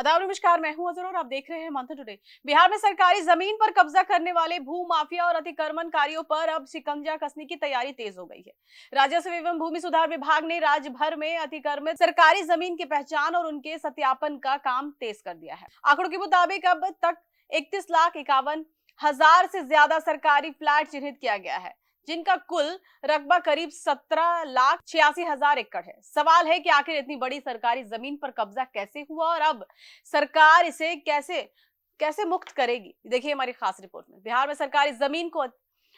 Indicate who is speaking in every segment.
Speaker 1: आदाब नमस्कार, मैं हूं अजर और आप देख रहे हैं मंथन टुडे। बिहार में सरकारी जमीन पर कब्जा करने वाले भू माफिया और अतिक्रमणकारियों पर अब शिकंजा कसने की तैयारी तेज हो गई है। राजस्व एवं भूमि सुधार विभाग ने राज्य भर में अतिक्रमित सरकारी जमीन की पहचान और उनके सत्यापन का काम तेज कर दिया है। आंकड़ों के मुताबिक अब तक 31,51,000 से ज्यादा सरकारी फ्लैट चिन्हित किया गया है, जिनका कुल रकबा करीब 17,86,000 एकड़ है। सवाल है कि आखिर इतनी बड़ी सरकारी जमीन पर कब्जा कैसे हुआ और अब सरकार इसे कैसे कैसे मुक्त करेगी। देखिए हमारी खास रिपोर्ट में। बिहार में सरकारी जमीन को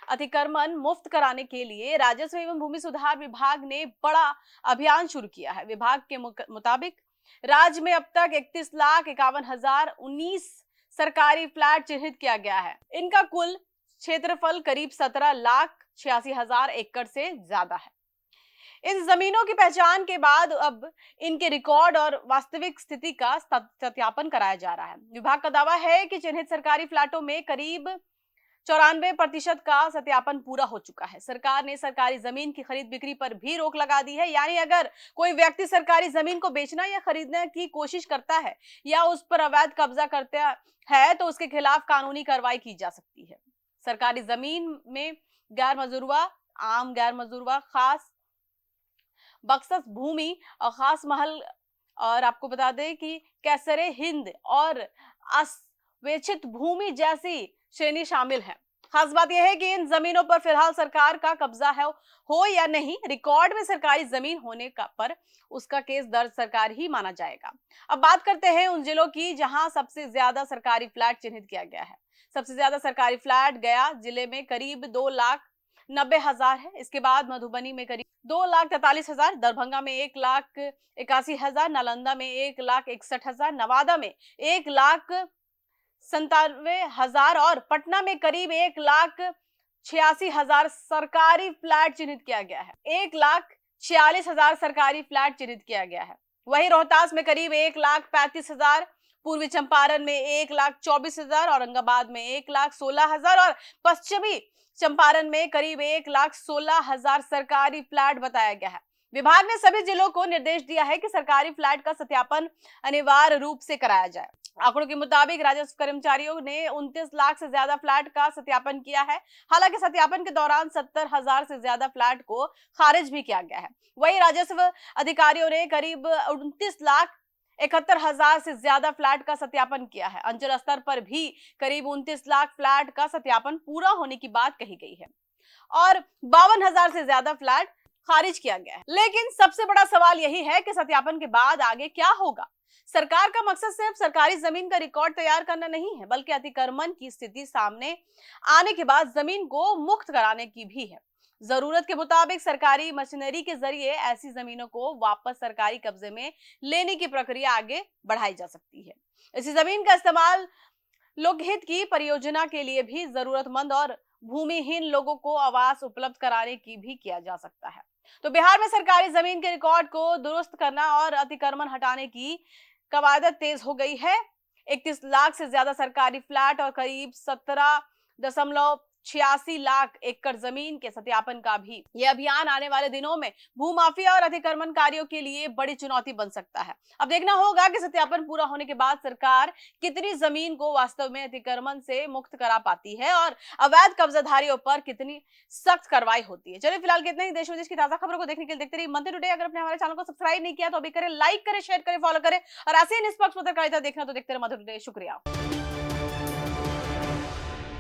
Speaker 1: अतिक्रमण मुक्त कराने के लिए राजस्व एवं भूमि सुधार विभाग ने बड़ा अभियान शुरू किया है। विभाग के मुताबिक राज्य में अब तक 31,51,019 सरकारी फ्लैट चिन्हित किया गया है। इनका कुल क्षेत्रफल करीब 17,86,000 एकड़ से ज्यादा है। इन जमीनों की पहचान के बाद अब इनके रिकॉर्ड और वास्तविक स्थिति का सत्यापन कराया जा रहा है। विभाग का दावा है कि चिन्हित सरकारी फ्लैटों में करीब 94% का सत्यापन पूरा हो चुका है। सरकार ने सरकारी जमीन की खरीद बिक्री पर भी रोक लगा दी है, यानी अगर कोई व्यक्ति सरकारी जमीन को बेचना या खरीदने की कोशिश करता है या उस पर अवैध कब्जा करता है तो उसके खिलाफ कानूनी कार्रवाई की जा सकती है। सरकारी जमीन में गैर मजरूवा, आम गैर मजरूवा, खास बख्शस भूमि और खास महल, और आपको बता दें कि कैसरे हिंद और अस्वेच्छित भूमि जैसी श्रेणी शामिल है। खास बात यह है कि इन जमीनों पर फिलहाल सरकार का कब्जा है हो या नहीं, रिकॉर्ड में सरकारी जमीन होने का पर उसका केस दर्ज सरकार ही माना जाएगा। अब बात करते हैं उन जिलों की जहां सबसे ज्यादा सरकारी फ्लैट चिन्हित किया गया है। सबसे ज्यादा सरकारी फ्लैट गया जिले में करीब 2,90,000 है। इसके बाद मधुबनी में करीब 2,43,000, दरभंगा में 1,81,000, नालंदा में 1,61,000, नवादा में 1,97,000 और पटना में करीब 1,86,000 सरकारी फ्लैट चिन्हित किया गया है। 1,46,000 सरकारी फ्लैट चिन्हित किया गया है। वहीं रोहतास में करीब 1,35,000, पूर्वी चंपारण में 1,24,000, औरंगाबाद में 1,16,000 और पश्चिमी चंपारण में करीब 1,16,000 सरकारी फ्लैट बताया गया है। विभाग ने सभी जिलों को निर्देश दिया है कि सरकारी फ्लैट का सत्यापन अनिवार्य रूप से कराया जाए। आंकड़ों के मुताबिक राजस्व कर्मचारियों ने 29 लाख से ज्यादा फ्लैट का सत्यापन किया है। हालांकि सत्यापन के दौरान 70,000 से ज्यादा फ्लैट को खारिज भी किया गया है। वहीं राजस्व अधिकारियों ने करीब 29,71,000 से ज्यादा फ्लैट का सत्यापन किया है। अंचल स्तर पर भी करीब 29 लाख फ्लैट का सत्यापन पूरा होने की बात कही गई है और 52,000 से ज्यादा फ्लैट खारिज किया गया है। लेकिन सबसे बड़ा सवाल यही है कि सत्यापन के बाद आगे क्या होगा। सरकार का मकसद सिर्फ सरकारी जमीन का रिकॉर्ड तैयार करना नहीं है, बल्कि अतिक्रमण की स्थिति सामने आने के बाद जमीन को मुक्त कराने की भी है। जरूरत के मुताबिक सरकारी मशीनरी के जरिए ऐसी जमीनों को वापस सरकारी कब्जे में लेने की प्रक्रिया आगे बढ़ाई जा सकती है। इसी जमीन का इस्तेमाल लोकहित की परियोजना के लिए भी जरूरतमंद और भूमिहीन लोगों को आवास उपलब्ध कराने की भी किया जा सकता है। तो बिहार में सरकारी जमीन के रिकॉर्ड को दुरुस्त करना और अतिक्रमण हटाने की कवायद तेज हो गई है। 31 लाख से ज्यादा सरकारी फ्लैट और करीब 17,86 लाख एकड़ जमीन के सत्यापन का भी यह अभियान आने वाले दिनों में भूमाफिया और अतिक्रमणकारियों के लिए बड़ी चुनौती बन सकता है। अब देखना होगा कि सत्यापन पूरा होने के बाद सरकार कितनी जमीन को वास्तव में अतिक्रमण से मुक्त करा पाती है और अवैध कब्जाधारियों पर कितनी सख्त कार्रवाई होती है। चलिए फिलहाल कितना ही देश विदेश की ताजा खबरों को देखने के लिए देखते रहिए मंथन टुडे। अगर आपने हमारे चैनल को सब्सक्राइब नहीं किया तो अभी करें, लाइक करें, शेयर करें, फॉलो करें और ऐसे ही निष्पक्ष पत्रकारिता देखना तो देखते रहे मंथन टुडे। शुक्रिया।